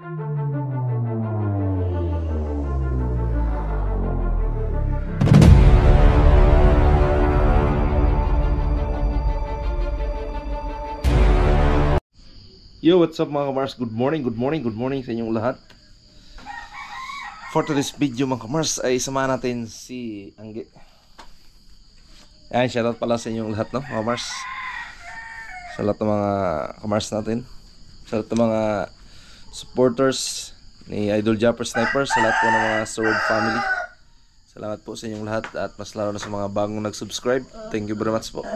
Yo, what's up mga kamars? Good morning sa inyong lahat. For today's video mga kamars ay samahan natin si Angge. Ayan, shoutout pala sa inyong lahat, no mga kamars. Sa lahat ng mga kamars natin, sa lahat ng mga supporters ni Idol Japper Sniper, sa lahat po ng mga Sword family. Salamat po sa inyong lahat at mas lalo na sa mga bagong nag-subscribe. Thank you very much po.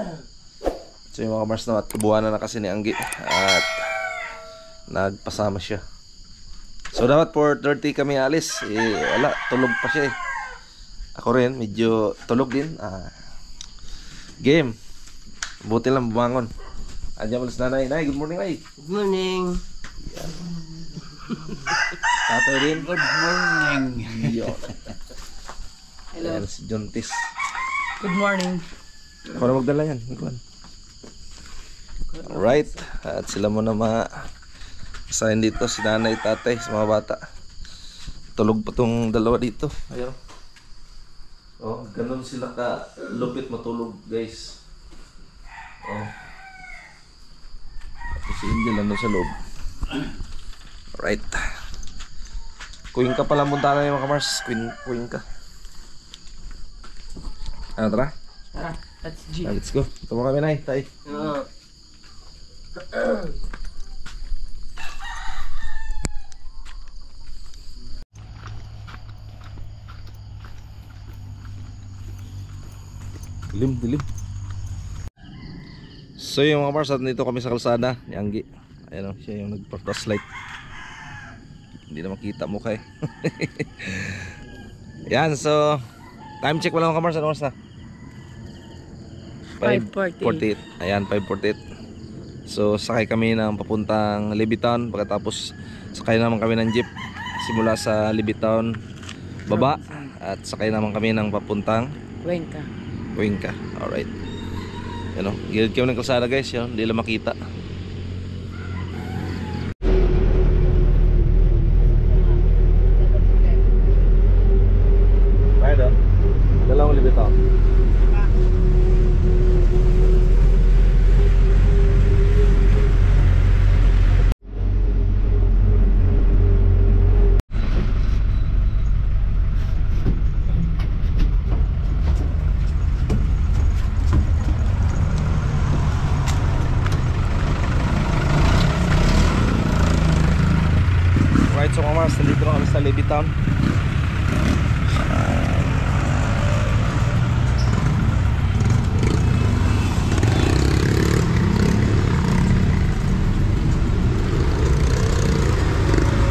So yung mga kamars na tubuhanan na kasi ni Angge at nagpasama siya. So dapat 4:30 kami alis. Wala, tulog pa siya eh. Ako rin, medyo tulog din. Game. Buti lang bumangon. Andiyan mo si nanay. Nay, good morning, nay. Good morning. Yan. Tatay rin. Good morning. Yo. Hello. Ayan, si Jontis. Good morning. Ako na magdala yan. Alright. At sila mo na kasahin dito, si nanay, tatay, sa mga bata. Tulog pa tong dalawa dito. Ayun. Oh, ganun sila ka lupit matulog, guys. Oh. Tapos si India lang sa loob. Alright. Queen ka pala munta na yung mga kamars. Queen ka. Ano, tara? Tara, Let's go. Tama kami, nay, tay. Dilim. So yung mga mars, dito kami sa kalsada ni Angge. Ayan o, siya yung nagpa-flashlight. Hindi na makita mukha eh. Yan, so time check wala mga mars. Ano oras na? 5:48. Ayan, 5:48. So sakay kami ng papuntang Libitown. Pagkatapos sakay naman kami ng jeep simula sa Libitown baba. At sakay naman kami ng papuntang Cuenca. Alright. Yan o, gilid kami ng kalsada guys. Yan, hindi lang makita. Right o, dalawang Libitown. So mga mars, nandito na kami sa Libitown.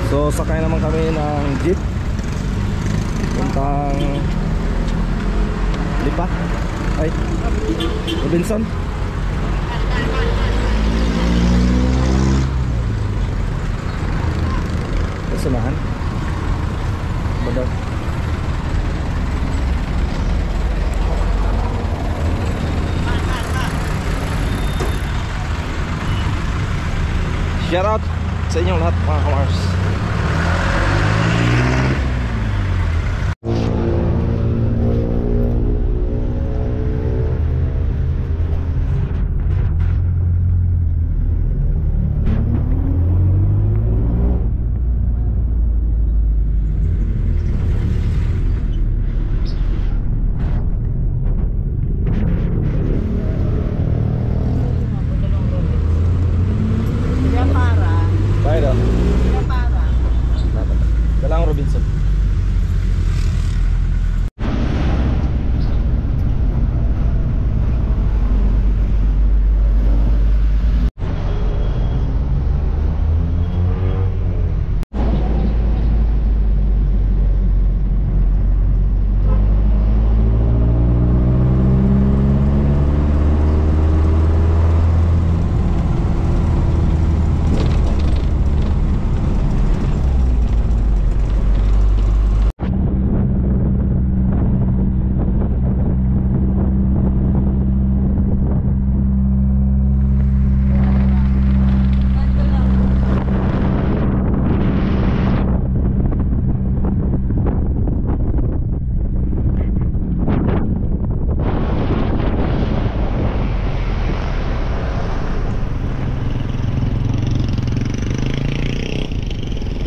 So sakay naman kami ng jeep puntang Lipa ay Robinson. Sunahan Badar. Shout out sa inyong lahat mga kamars.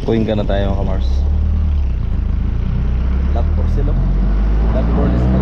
Kuwing ka na tayo mga Mars. Lot for silo. Lot for this na.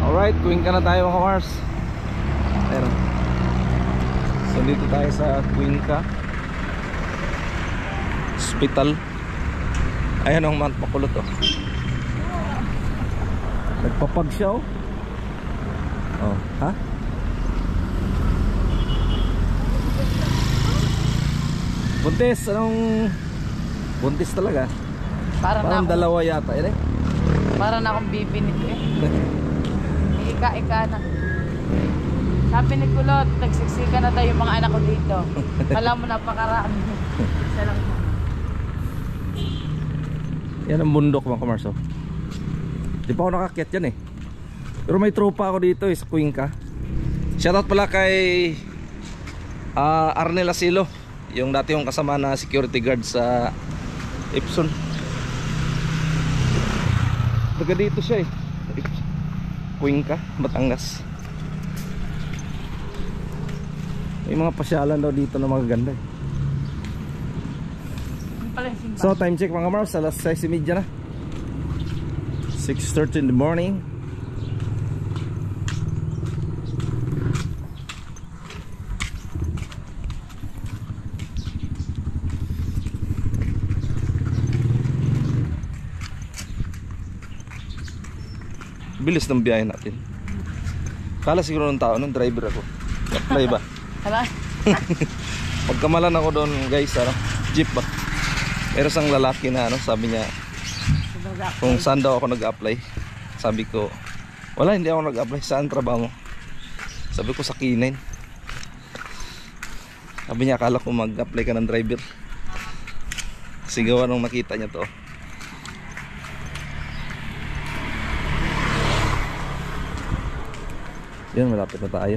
Alright, Cuenca na tayo mga Mars. Ayun. So dito tayo sa Cuenca Hospital. Ayan ang Mount Bacolod oh. Nagpapag siya oh. Oh, ha? Buntis, anong buntis talaga? Parang dalawa yata eh. Para na akong bibi nito eh. Ika na. Sabi ni Kulot, nagsiksika na tayo yung mga anak ko dito. Alam mo, napakarami. Isa lang. Yan ang bundok mga kamarso. Di pa ako nakakyat yan eh. Pero may tropa ako dito eh, sa Cuenca. Shoutout pala kay Arnel Asilo, yung dati yung kasama na security guard sa Epson. Taga dito siya eh, Cuenca, Batangas. May mga pasyalan daw dito na magaganda eh. So time check mga Mars, alas 6:30 na, 6:30 in the morning. Bilis ng biyahe natin. Kala siguro ng tao, nung driver ako. Apply ba? Hala? Pagkamalan ako doon guys, ano, jeep ba? Meron sang lalaki na ano, sabi niya kung saan daw ako nag-apply. Sabi ko, wala, hindi ako nag-apply. Saan trabaho mo? Sabi ko sa K9. Sabi niya, akala ko mag-apply ka ng driver. Sigawan nung nakita niya to. Yan, malapit na tayo.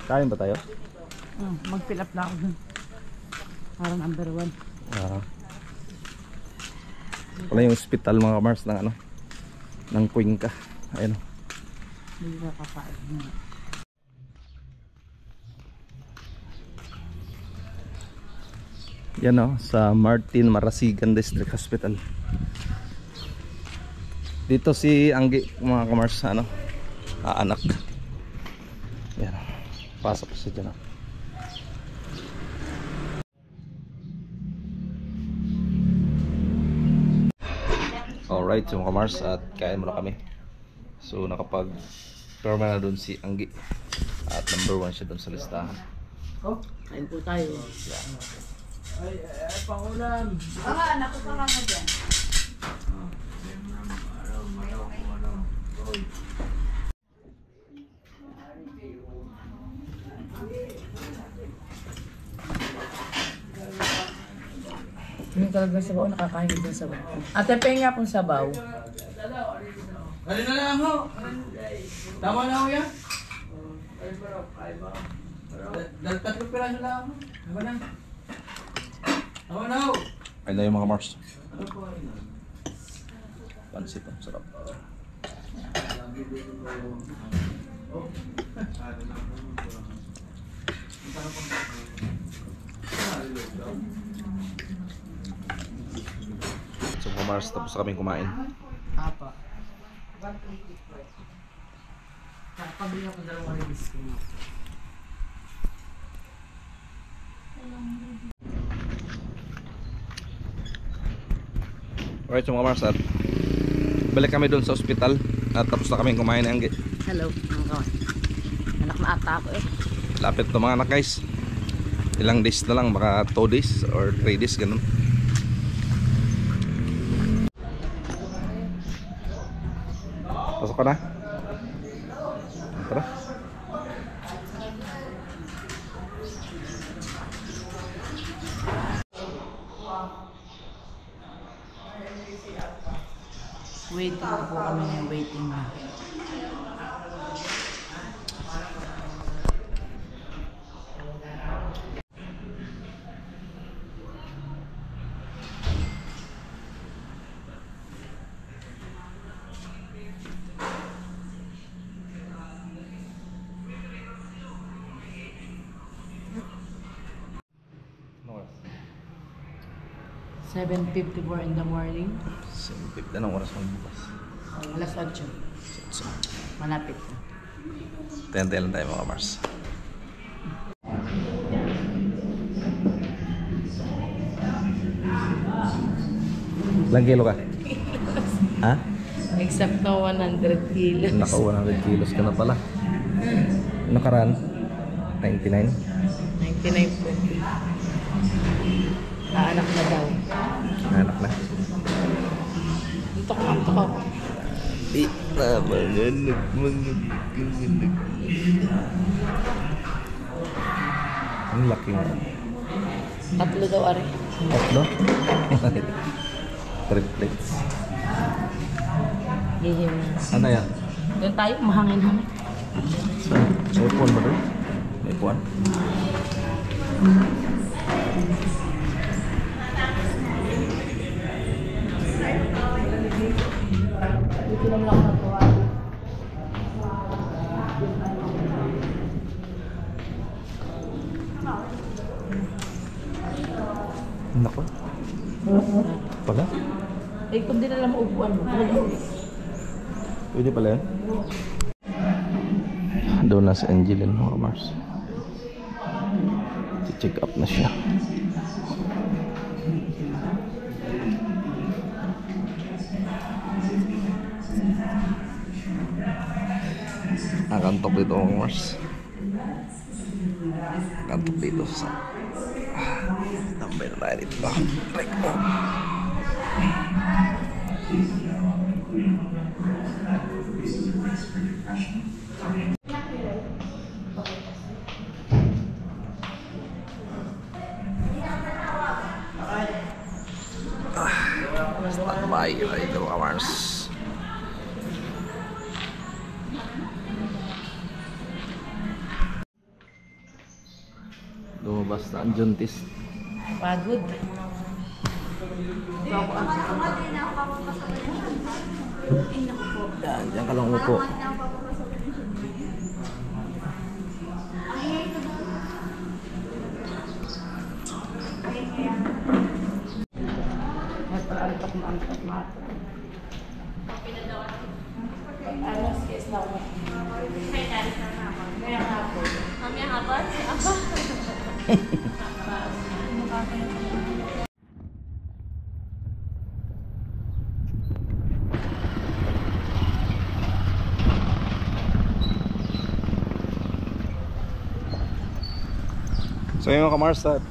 Kain ba tayo? Mag-fill up na ako dun. Parang number 1. Wala yung hospital mga Mars ng ano, ng Cuenca. Ayun. Hindi na kakain. Yan o, sa Martin Marasigan District Hospital. Dito si Anggi mga Kamars, ano, anak. Yan, pasok siya dyan. Alright, so mga Kamars, at kain muna kami. So nakapag perma na dun si Anggi. At number 1 siya dun sa listahan. Oh, kain po tayo. Ay, pangulam. Anak ko pa nga dyan. Yung talagang sabaw, nakakain din ng sabaw. Ate, penga pong sabaw. Ano na lang ho? Tama na ho yan? Tatlong piraso lang ho. Tama na. Tama na ho. Ayun na yung mga Mars. Pansit, ang sarap. So mga Mars, tapos kaming kumain. Apa. Pabili ako dalawang release ko. Alright, so mga Mars, at balik kami doon sa ospital. At tapos na kaming kumain ng Anggi. Hello, mga kawan. Anak na ata ako eh. Lapit to mga anak guys. Ilang days na lang, baka 2 days or 3 days ganun. Pasok ka na. Tara. Waiting po kami ng waiting na. Ano oras? 7:54 in the morning. Simpit na ng oras magbukas. Alas 8. So, Malapit na. tente lang tayo mga Mars. Ilang kilo ka? Ha? Except na 100 kilos. Naka 100 kilos ka na pala. Nakaraan? 99? 99.20. Anak na daw. Anak na. Dito ko. Di na manganak. Ang laki nga. 3 daw ari. Tatlo? Triplets. Hihim. Ano yan? Doon tayo, mahangin-hangin. May puwan ba doon? May puwan? Dito naman ako natuwa. Nako. Pala? Eh, kung di na lang maupuan mo. Pwede pala yan? Doon na si Angeline mga Mars. Check up na siya. Nakantok dito mga Mars. Nakantok dito sa tambay na tayo dito. Like, oh. Standby dito mga Mars. Lumabas na ang juntis. Pagod. Yan, diyan ka lang upo. Antok. Alas, yes na ako. Kaya nga po. Mamaya hapon? Ako? So yun mga Kamars, at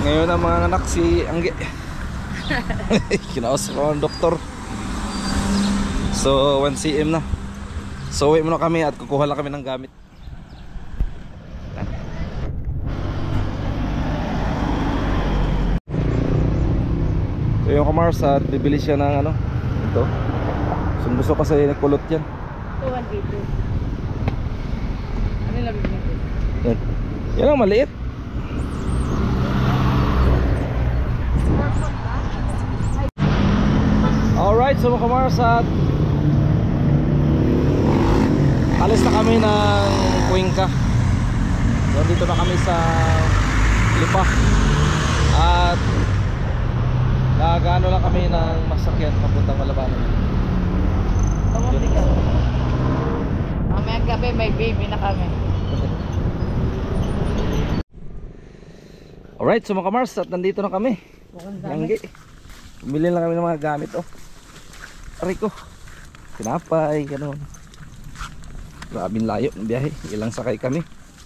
ngayon ang mga anak si Angge. Kinausap ko ang doktor. So 1 cm na. So uwi muna kami at kukuha lang kami ng gamit. So yung Kamars, at bibili siya ng ano ito. So gusto kasi nagkulot yan. 282. Ano lang bibili ko? Yan. Yan ang maliit. Alright, so mga Kamars, at alis na kami ng Cuenca. So dito na kami sa Lipa. At nagano lang kami ng masakyan papuntang Malabanan. Kamuti ka. Mamaya gabi may baby na kami. Alright, so mga Kamars, at nandito na kami. Yanggi. Bumili lang kami ng mga gamit, oh. Aray ko. Tinapay, gano'n. Grabing layo ng biyahe. Ilang sakay kami?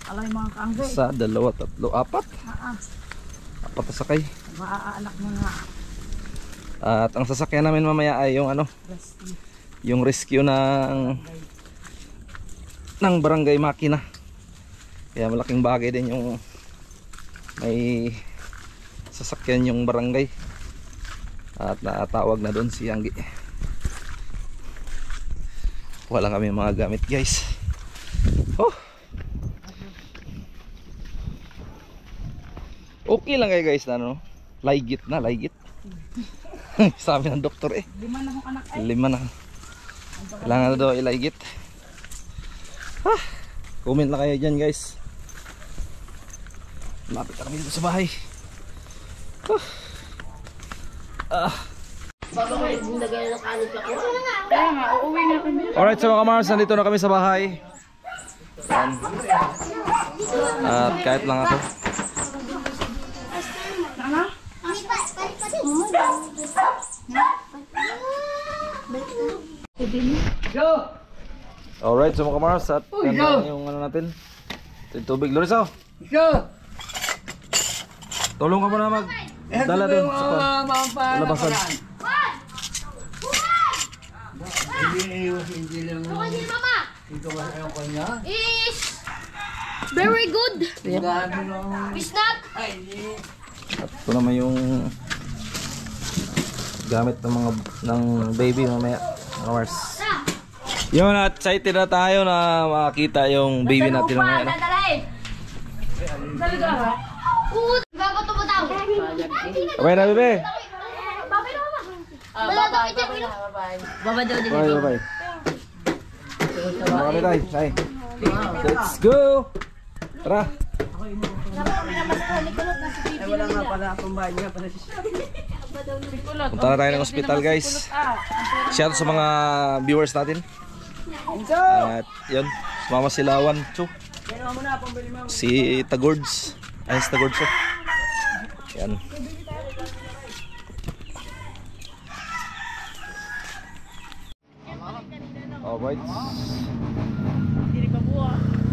Alay mga kaanggoy. Isa, dalawa, tatlo, apat. Apat na sakay. Maaanak mo nga. At ang sasakyan namin mamaya ay yung ano, yung rescue ng barangay makina. Kaya malaking bagay din yung may sasakyan yung barangay. At natawag na doon si Anggi. Wala kami mga gamit guys. Oh. Okay lang kayo guys na ano, laygit na, laygit. Sabi ng doktor eh. 5 na akong anak ay. 5 na. Kailangan na daw ilaygit. Comment lang kayo dyan guys. Lapit na kami dito sa bahay. Kaya nga, uuwi na kami. Alright, so mga kamars, nandito na kami sa bahay. Yan. At kahit lang ako. Alright, so mga kamars, at yan na yung ano natin. Yung tubig. Loriso, tulong ka muna magdala dun sa labasan. Is very good. Is not. At ito naman yung gamit ng mga ng baby mamaya, mga kamars. Yun, at excited na tayo na makakita yung baby natin mamaya. No? Babato mo daw. Okay na, bebe. Bye-bye. Bye, bye. Ano kami tayo? Tay. Let's go! Tara! Punta na tayo ng hospital guys. Shout out sa mga viewers natin. At yun, sumama sila Wan Chu, si Tagords. Ay, si Tagords. Yan. Alright.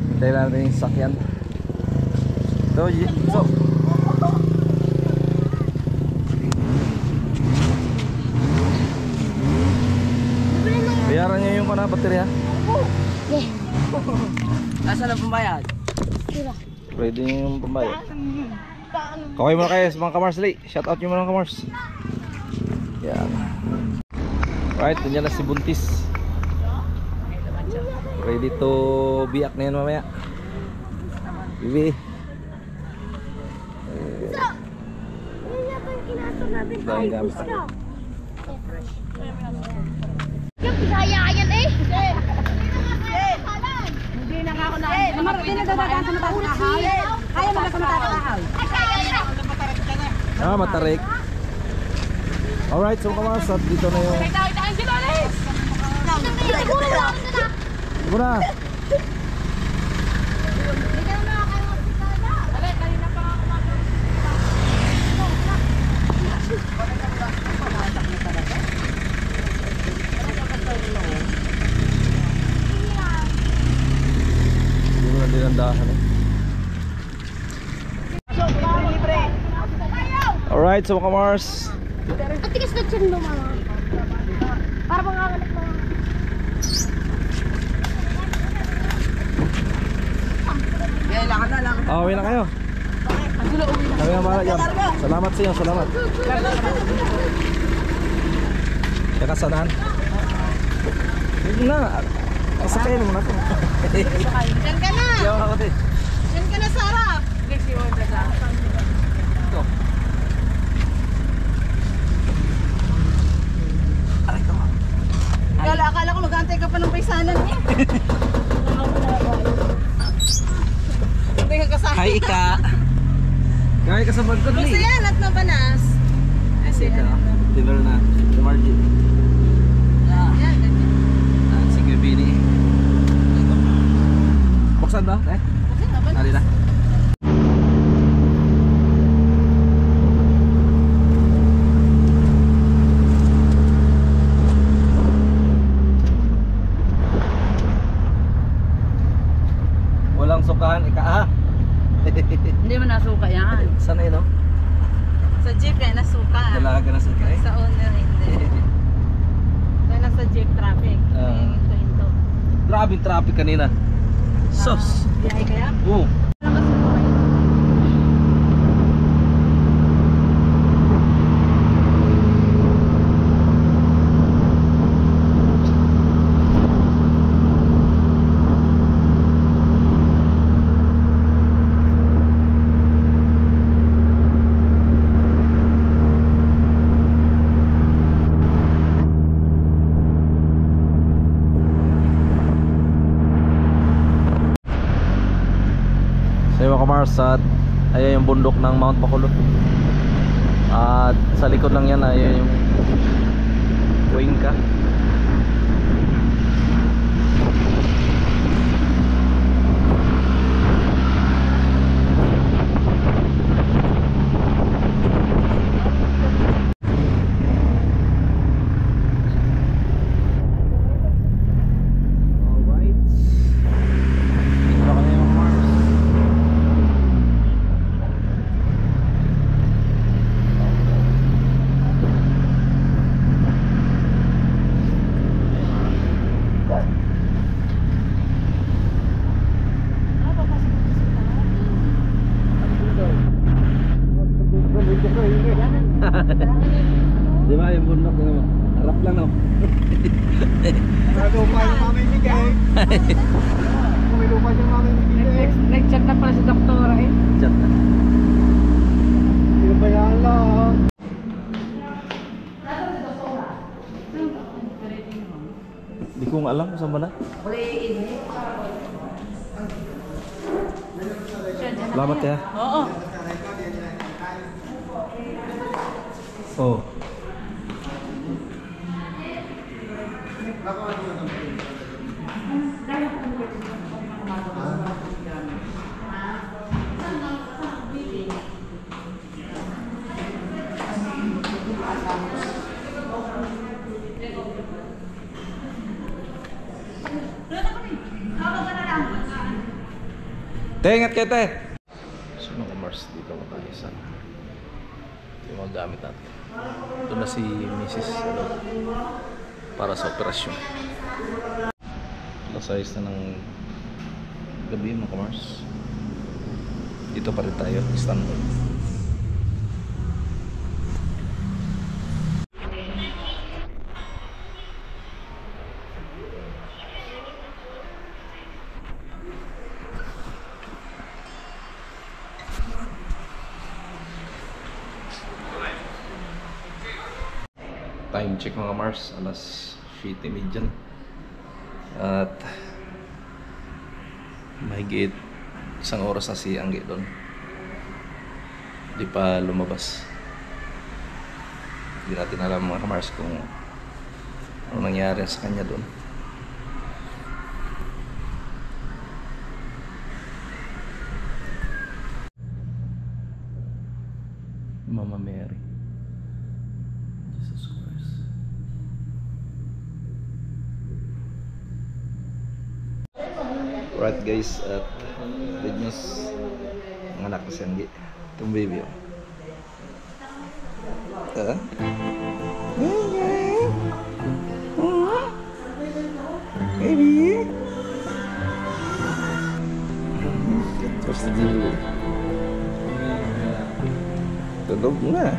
Hintay natin yung sakyan. So, bayaran niyo yung baterya. Nasaan ang pambayad? Pwede yung pambayad. Kaway muna kayo sa mga kamars. Shout out nyo mga kamars. Yan. Alright, nandiyan na si Buntis. Ready to biyak na yan mamaya. Bibi. Dahil gamit. Kaya-kaya eh. Hindi na nga ako na. Hindi na dadaan sa mataas na kahaw. Kaya mo na sa mataas na kahaw. Matarik. Alright, so kamars, at dito na yung... Itaan si Lolis! Siguro lang. Diba na? Hindi mo na dinandahan eh. Alright, so mga kamars, Ang tigas na dyan mo, mama. Para manganganak mo. uwi na kayo. Kami ang bahala dyan. Salamat sa inyo, salamat. Kaya kasanan? Hindi na. Kasakayin mo na ako. Diyan ka na. Diyan ka na sa harap. Ito. Aray ka. Akala ko mag-antay ka pa ng paisanan eh. Hindi ka kasama. Hi, Ika. Kaya ka sa bagkod ni. Kasi yan at nabanas. Kasi Ika. Dinner na. Si Margie. yan, ganyan. Si Gabini. Buksan ba? Nari na. ang sukahan, ika Hindi mo nasuka yan. Sana yun, no? Sa jeep kaya nasuka. Dalaga na sa ikay. Sa owner hindi. Kaya nasa jeep traffic. Ah. Hinto-hinto. Grabe traffic kanina. Sos! Biyay kaya? Oo. So yung mga kamars, at ayan yung bundok ng Mount Bacolod. At sa likod lang yan, ayan yung Cuenca. Alright. Dito kami mga kamars. Di ba yung bundok na harap lang, no? Bago pa yung mamimigay. Kung may lupa yung mamimigay. Nag-chat na pala si doktora eh. Chat na. Hindi ba yan lang? Di ko nga alam kung saan ba na. Salamat ya. Oo. Oh. Te, ingat kayo, te. So mga Mars, dito mo tayo sa ito yung mga gamit natin. Doon na si Mrs. Para sa operasyon. Alas 6 na ng gabi mga Mars. Dito pa rin tayo, Istanbul. Time check mga Mars, alas 7:30 na. At mahigit isang oras na si Angge doon. Di pa lumabas. Hindi natin alam mga Mars kung ano nangyari sa kanya doon. Mama Mary. Jesus Christ. Right guys, at good news. Ang anak ko si Angge. Itong baby oh. Baby. What's the deal? Tulog na.